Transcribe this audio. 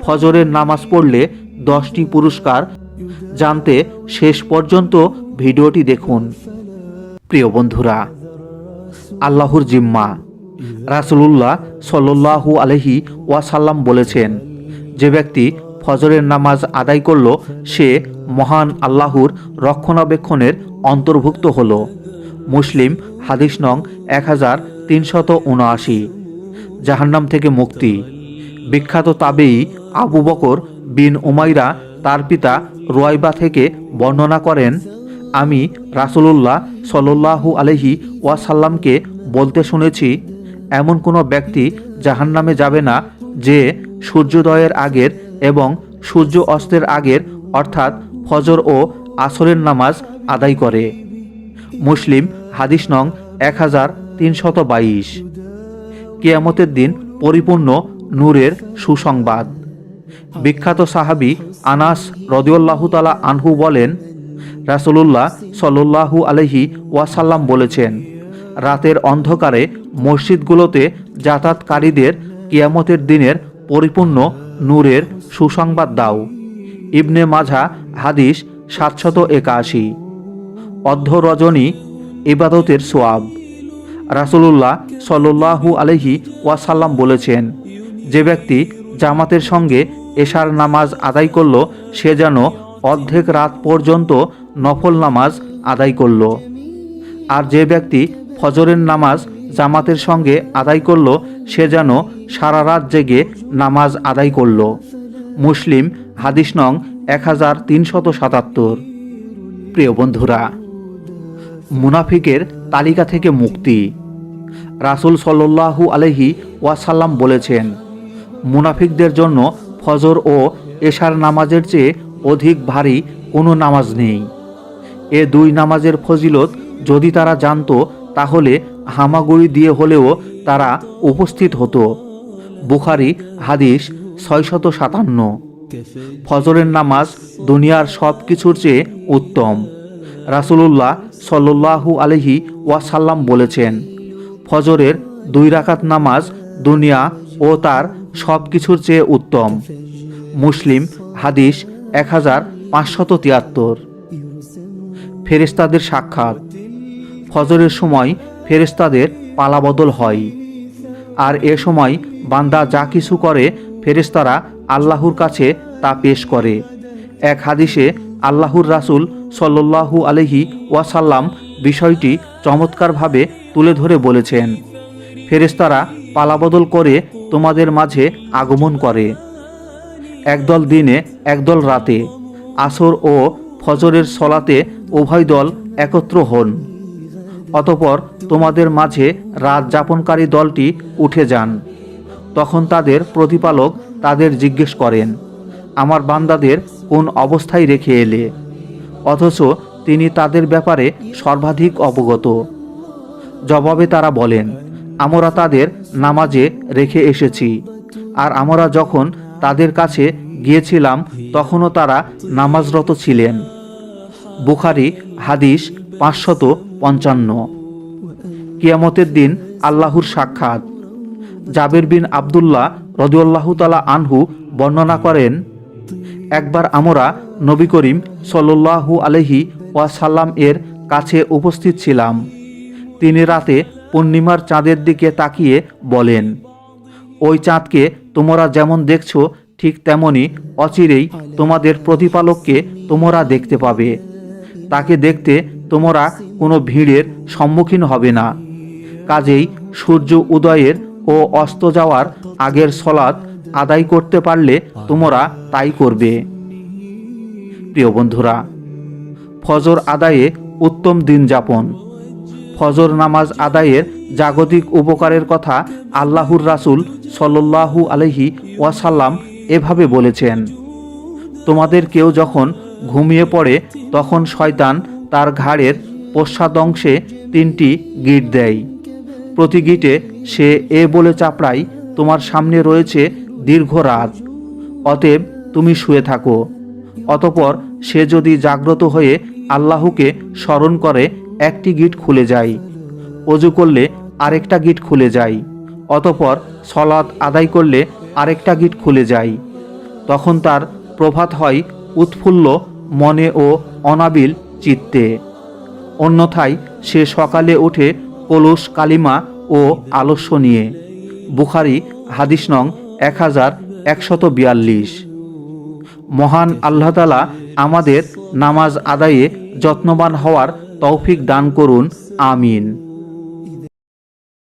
ফজরের নামাজ পড়লে 10টি পুরস্কার জানতে শেষ পর্যন্ত ভিডিওটি দেখুন। প্রিয় বন্ধুরা, আল্লাহর জিম্মা রাসূলুল্লাহ সাল্লাল্লাহু আলাইহি ওয়াসাল্লাম বলেছেন, যে ব্যক্তি ফজরের নামাজ আদায় করল সে মহান আল্লাহর রক্ষণাবেক্ষণের অন্তর্ভুক্ত হল। মুসলিম হাদিস নং 1379। জাহান্নাম থেকে মুক্তি। বিখ্যাত তাবেঈ আবু বকর বিন উমাইরা তার পিতা রুয়াইবা থেকে বর্ণনা করেন, আমি রাসূলুল্লাহ সাল্লাল্লাহু আলাইহি ওয়াসাল্লামকে বলতে শুনেছি, এমন কোনো ব্যক্তি জাহান্নামে যাবে না যে সূর্যোদয়ের আগের এবং সূর্য অস্তের আগের অর্থাৎ ফজর ও আসরের নামাজ আদায় করে। মুসলিম হাদিস নং 1322। কিয়ামতের দিন পরিপূর্ণ নূরের সুসংবাদ। বিখ্যাত সাহাবী আনাস রাদিয়াল্লাহু তাআলা আনহু বলেন, রাসূলুল্লাহ সাল্লাল্লাহু আলাইহি ওয়াসাল্লাম বলেছেন, রাতের অন্ধকারে মসজিদগুলোতে যাতায়াতকারীদের কিয়ামতের দিনের পরিপূর্ণ নূরের সুসংবাদ দাও। ইবনে মাজাহ হাদিস 781। অর্ধ রজনী ইবাদতের সোয়াব। রাসূলুল্লাহ সাল্লাল্লাহু আলাইহি ওয়াসাল্লাম বলেছেন, যে ব্যক্তি জামাতের সঙ্গে এশার নামাজ আদায় করল সে যেন অর্ধেক রাত পর্যন্ত নফল নামাজ আদায় করল। আর যে ব্যক্তি ফজরের নামাজ জামাতের সঙ্গে আদায় করল সে যেন সারা রাত জেগে নামাজ আদায় করল। মুসলিম হাদিস নং 1377। প্রিয় বন্ধুরা, মুনাফিকের তালিকা থেকে মুক্তি। রাসূল সাল্লাল্লাহু আলাইহি ওয়াসাল্লাম বলেছেন, মুনাফিকদের জন্য ফজর ও এশার নামাজের চেয়ে অধিক ভারী কোনো নামাজ নেই। এ দুই নামাজের ফজিলত যদি তারা জানত তাহলে হামাগুড়ি দিয়ে হলেও তারা উপস্থিত হতো। বুখারী হাদিস 657। ফজরের নামাজ দুনিয়ার সব কিছুর চেয়ে উত্তম। রাসূলুল্লাহ সাল্লাল্লাহু আলাইহি ওয়াসাল্লাম বলেছেন, ফজরের 2 রাকাত নামাজ দুনিয়া ও তার সব কিছুর চেয়ে উত্তম। মুসলিম হাদিস 1573। ফেরেশতাদের সাক্ষাৎ। ফজরের সময় ফেরেশতাদের পালাবদল হয়, আর এ সময় বান্দা যা কিছু করে ফেরেশতারা আল্লাহর কাছে তা পেশ করে। এক হাদিসে আল্লাহর রাসূল সাল্লাল্লাহু আলাইহি ওয়াসাল্লাম বিষয়টি চমৎকারভাবে তুলে ধরে বলেছেন, ফেরেশতারা পালাবদল করে তোমাদের মাঝে আগমন করে, একদল দিনে একদল রাতে। আসর ও ফজরের সলাতে উভয় দল একত্র হন। অতঃপর তোমাদের মাঝে রাত যাপনকারী দলটি উঠে যান। তখন তাদের প্রতিপালক তাদের জিজ্ঞেস করেন, আমার বান্দাদের কোন অবস্থায় রেখে এলে? অথচ তিনি তাদের ব্যাপারে সর্বাধিক অবগত। জবাবে তারা বলেন, আমরা তাদের নামাজে রেখে এসেছি, আর আমরা যখন তাদের কাছে গিয়েছিলাম তখনও তারা নামাজরত ছিলেন। বুখারী হাদিস 555। কিয়ামতের দিন আল্লাহর সাক্ষাৎ। জাবের বিন আব্দুল্লাহ রাদিয়াল্লাহু তাআলা আনহু বর্ণনা করেন, একবার আমরা নবী করিম সাল্লাল্লাহু আলাইহি ওয়াসাল্লাম এর কাছে উপস্থিত ছিলাম। তিনি রাতে পূর্ণিমার চাঁদের দিকে তাকিয়ে বলেন, ওই চাঁদকে তোমরা যেমন দেখছো ঠিক তেমনি অচিরেই তোমাদের প্রতিপালককে তোমরা দেখতে পাবে। তাকে দেখতে তোমরা কোনো ভিড়ের সম্মুখীন হবে না। কাজেই সূর্য উদয়ের ও অস্ত যাওয়ার আগের সলাত আদায় করতে পারলে তোমরা তাই করবে। প্রিয় বন্ধুরা, ফজর আদায়ে উত্তম দিন যাপন। ফজর নামাজ আদায়ের জাগতিক উপকারের কথা আল্লাহর রাসূল সাল্লাল্লাহু আলাইহি ওয়াসাল্লাম এভাবে বলেছেন, তোমাদের কেউ যখন ঘুমিয়ে পড়ে তখন শয়তান তার ঘাড়ের পশ্চাদংশে 3টি গিঁট দেয়। প্রতি গিঁটে সে এ বলে চাপড়ায়, তোমার সামনে রয়েছে দীর্ঘ রাত, অতএব তুমি শুয়ে থাকো। অতঃপর সে যদি জাগ্রত হয়ে আল্লাহকে স্মরণ করে একটি গিঁট খুলে যায়, অজু করলে আরেকটা গিঁট খুলে যায়, অতঃপর সলাত আদায় করলে আরেকটা গিট খুলে যায়। তখন তার প্রভাত হয় উৎফুল্ল মনে ও অনাবিল চিত্তে। অন্যথায় সে সকালে ওঠে কলুষ কালিমা ও আলস্য নিয়ে। বুখারী হাদিস নং 1142। মহান আল্লাহ তাআলা আমাদের নামাজ আদায়ে যত্নবান হওয়ার তৌফিক দান করুন। আমিন।